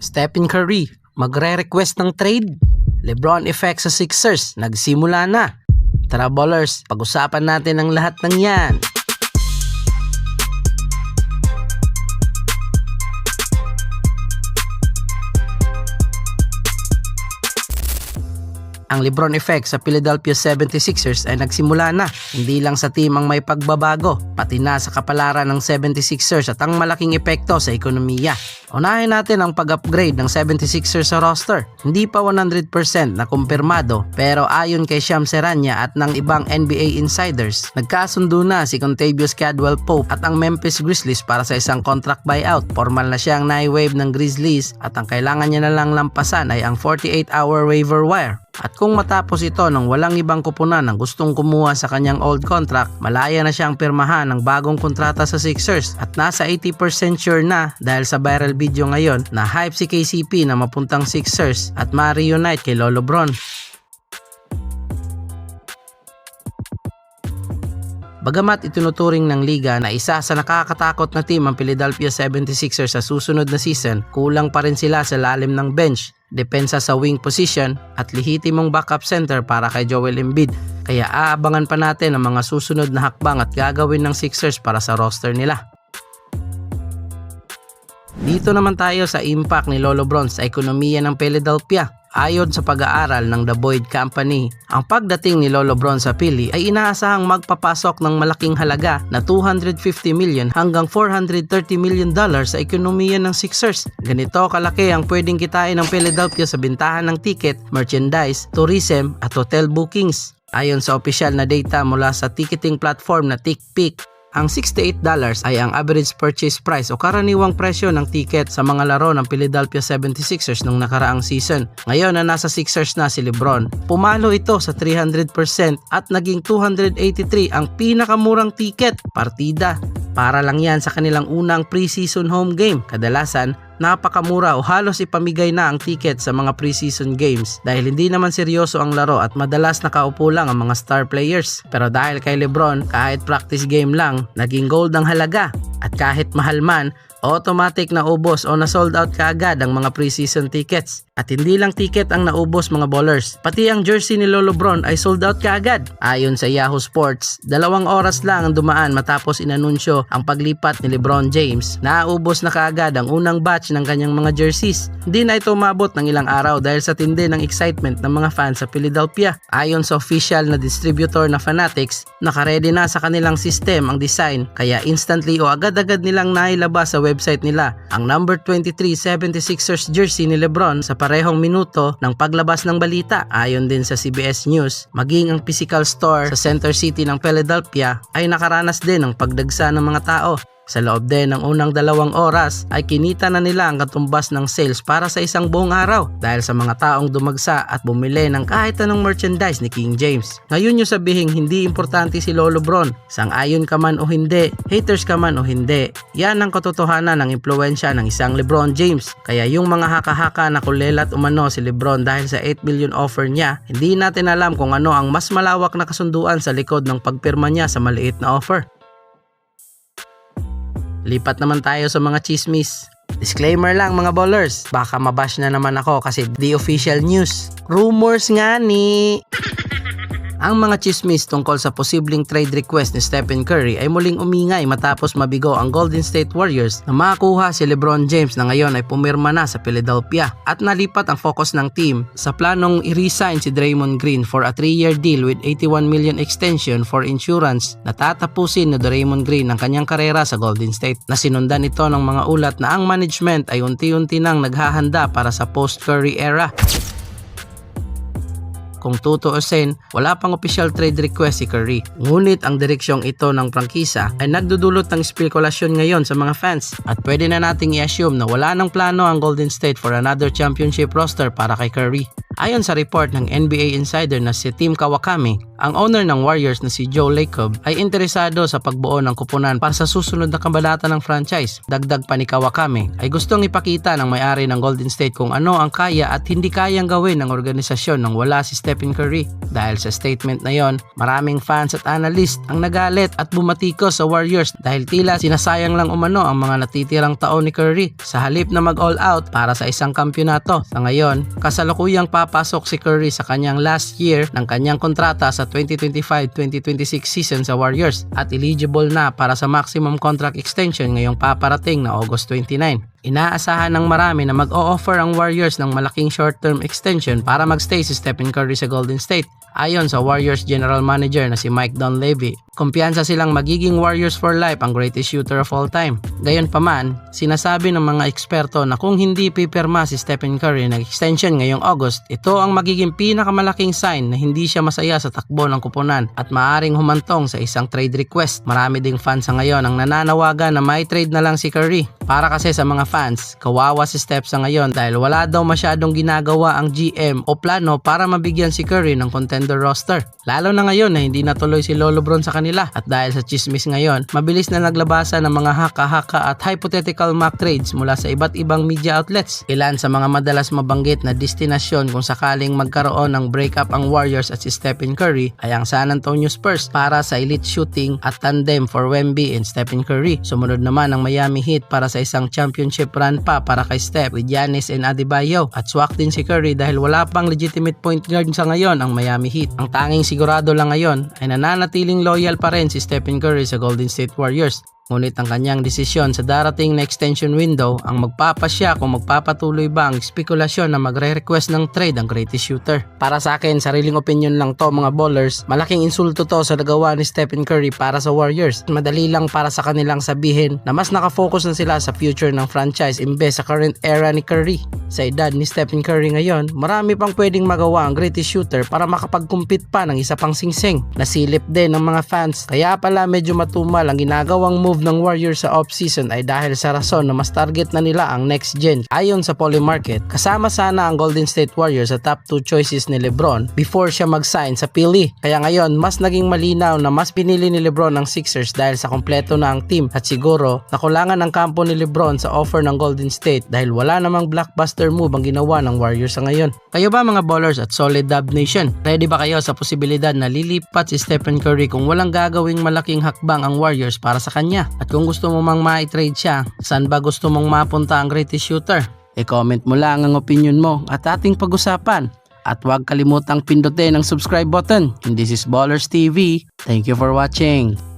Stephen Curry, magre-request ng trade. LeBron effect sa Sixers, nagsimula na. Tara ballers, pag-usapan natin ang lahat ng yan. Ang LeBron effect sa Philadelphia 76ers ay nagsimula na. Hindi lang sa team ang may pagbabago, pati na sa kapalaran ng 76ers at ang malaking epekto sa ekonomiya. Unahin natin ang pag-upgrade ng 76ers sa roster. Hindi pa 100% na kumpirmado, pero ayon kay Shams Charania at ng ibang NBA insiders, nagkasundo na si Kentavious Caldwell-Pope at ang Memphis Grizzlies para sa isang contract buyout. Formal na siyang nai-waive ng Grizzlies at ang kailangan niya na lang lampasan ay ang 48-hour waiver wire. At kung matapos ito ng walang ibang kupunan ng gustong kumuha sa kanyang old contract, malaya na siyang pirmahan ng bagong kontrata sa Sixers at nasa 80% sure na dahil sa viral video ngayon na hype si KCP na mapuntang Sixers at ma-reunite kay Lolo Bron. Bagamat itinuturing ng liga na isa sa nakakatakot na team ang Philadelphia 76ers sa susunod na season, kulang pa rin sila sa lalim ng bench, depensa sa wing position at lehitimong backup center para kay Joel Embiid. Kaya aabangan pa natin ang mga susunod na hakbang at gagawin ng Sixers para sa roster nila. Dito naman tayo sa impact ni Lolo Bron sa ekonomiya ng Philadelphia. Ayon sa pag-aaral ng The Boyd Company, ang pagdating ni Lolo Bron sa Philly ay inaasahang magpapasok ng malaking halaga na $250 million hanggang $430 million sa ekonomiya ng Sixers. Ganito kalaki ang pwedeng kitain ng Philadelphia sa bintahan ng ticket, merchandise, tourism at hotel bookings. Ayon sa opisyal na data mula sa ticketing platform na TickPick, ang $68 ay ang average purchase price o karaniwang presyo ng ticket sa mga laro ng Philadelphia 76ers nung nakaraang season. Ngayon na nasa Sixers na si LeBron, pumalo ito sa 300% at naging $283 ang pinakamurang ticket partida. Para lang yan sa kanilang unang preseason home game. Kadalasan, napakamura o halos ipamigay na ang ticket sa mga preseason games dahil hindi naman seryoso ang laro at madalas nakaupo lang ang mga star players. Pero dahil kay LeBron, kahit practice game lang, naging gold ang halaga. At kahit mahal man, automatic na ubos o na sold out kaagad ang mga preseason tickets. At hindi lang ticket ang naubos mga ballers, pati ang jersey ni Lolo Bron ay sold out kaagad. Ayon sa Yahoo Sports, 2 oras lang ang dumaan matapos inanunsyo ang paglipat ni LeBron James. Naubos na kaagad ang unang batch ng kanyang mga jerseys. Hindi na ito umabot ng ilang araw dahil sa tindi ng excitement ng mga fans sa Philadelphia. Ayon sa official na distributor na Fanatics, nakaredy na sa kanilang system ang design kaya instantly o agad-agad nilang nailabas sa website nila ang number 23 76ers jersey ni LeBron sa parehong minuto ng paglabas ng balita. Ayon din sa CBS News, maging ang physical store sa Center City ng Philadelphia ay nakaranas din ng pagdagsa ng mga tao. Sa loob din ng unang 2 oras ay kinita na nila ang katumbas ng sales para sa isang buong araw dahil sa mga taong dumagsa at bumili ng kahit anong merchandise ni King James. Ngayon nyo sabihin hindi importante si Lolo Bron, sang-ayon ka man o hindi, haters ka man o hindi, yan ang katotohanan ng impluensya ng isang LeBron James. Kaya yung mga haka-haka na kulelat umano si LeBron dahil sa $8 million offer niya, hindi natin alam kung ano ang mas malawak na kasunduan sa likod ng pagpirma niya sa maliit na offer. Lipat naman tayo sa mga chismis. Disclaimer lang mga ballers, baka mabash na naman ako kasi di official news. Rumors nga ni... Ang mga chismis tungkol sa posibleng trade request ni Stephen Curry ay muling umingay matapos mabigo ang Golden State Warriors na makakuha si LeBron James na ngayon ay pumirma na sa Philadelphia at nalipat ang focus ng team sa planong i-resign si Draymond Green for a 3-year deal with $81 million extension for insurance na tatapusin ni Draymond Green ang kanyang karera sa Golden State. Nasinundan ito ng mga ulat na ang management ay unti-unti nang naghahanda para sa post-Curry era. Kung tutuusin, wala pang official trade request si Curry. Ngunit ang direksyong ito ng prangkisa ay nagdudulot ng spekulasyon ngayon sa mga fans at pwede na nating i-assume na wala nang plano ang Golden State for another championship roster para kay Curry. Ayon sa report ng NBA insider na si Tim Kawakami, ang owner ng Warriors na si Joe Lacob ay interesado sa pagbuo ng kupunan para sa susunod na kabanata ng franchise. Dagdag pa ni Kawakami ay gustong ipakita ng may-ari ng Golden State kung ano ang kaya at hindi kayang gawin ng organisasyon nang wala si Stephen Curry. Dahil sa statement na yon, maraming fans at analyst ang nagalit at bumatikos sa Warriors dahil tila sinasayang lang umano ang mga natitirang taon ni Curry sa halip na mag-all out para sa isang kampyonato. Sa ngayon, kasalukuyang papasok si Curry sa kanyang last year ng kanyang kontrata sa 2025-2026 season sa Warriors at eligible na para sa maximum contract extension ngayong paparating na August 29. Inaasahan ng marami na mag-o-offer ang Warriors ng malaking short-term extension para magstay si Stephen Curry sa Golden State. Ayon sa Warriors General Manager na si Mike Dunleavy, kumpiyansa silang magiging Warriors for life ang greatest shooter of all time. Gayunpaman, sinasabi ng mga eksperto na kung hindi pipirma si Stephen Curry ng extension ngayong August, ito ang magiging pinakamalaking sign na hindi siya masaya sa takbo ng kupunan at maaring humantong sa isang trade request. Marami ding fans sa ngayon ang nananawagan na may trade na lang si Curry. Para kasi sa mga fans, kawawa si Steph sa ngayon dahil wala daw masyadong ginagawa ang GM o plano para mabigyan si Curry ng contender roster. Lalo na ngayon na hindi natuloy si Lolo Bron sa kanila at dahil sa chismis ngayon, mabilis na naglabasan ng mga haka-haka at hypothetical mock trades mula sa iba't ibang media outlets. Ilan sa mga madalas mabanggit na destinasyon kung sakaling magkaroon ng breakup ang Warriors at si Stephen Curry ay ang San Antonio Spurs para sa elite shooting at tandem for Wemby and Stephen Curry. Sumunod naman ang Miami Heat para sa isang championship run pa para kay Steph with Giannis and Adebayo at swak din si Curry dahil wala pang legitimate point guard sa ngayon ang Miami Heat. Ang tanging sigurado lang ngayon ay nananatiling loyal pa rin si Stephen Curry sa Golden State Warriors. Ngunit ang kanyang desisyon sa darating na extension window ang magpapasya kung magpapatuloy ba ang spekulasyon na magre-request ng trade ang greatest shooter. Para sa akin, sariling opinion lang to mga ballers, malaking insulto to sa nagawa ni Stephen Curry para sa Warriors. Madali lang para sa kanilang sabihin na mas nakafocus na sila sa future ng franchise imbes sa current era ni Curry. Sa edad ni Stephen Curry ngayon, marami pang pwedeng magawa ang greatest shooter para makapag-compete pa ng isa pang singsing. Nasilip din ng mga fans, kaya pala medyo matumal ang ginagawang move ng Warriors sa off-season ay dahil sa rason na mas target na nila ang next gen. Ayon sa Polymarket, kasama sana ang Golden State Warriors sa top 2 choices ni LeBron before siya mag-sign sa Philly. Kaya ngayon, mas naging malinaw na mas pinili ni LeBron ang Sixers dahil sa kompleto na ang team at siguro nakulangan ang kampo ni LeBron sa offer ng Golden State dahil wala namang blockbuster move ang ginawa ng Warriors sa ngayon. Kayo ba mga ballers at solid Dub Nation? Ready ba kayo sa posibilidad na lilipat si Stephen Curry kung walang gagawing malaking hakbang ang Warriors para sa kanya? At kung gusto mo mang ma-trade siya, saan ba gusto mong mapunta ang greatest shooter? I-comment mo lang ang opinion mo at ating pag-usapan. At huwag kalimutang pindutin ang subscribe button. And this is Ballers TV. Thank you for watching.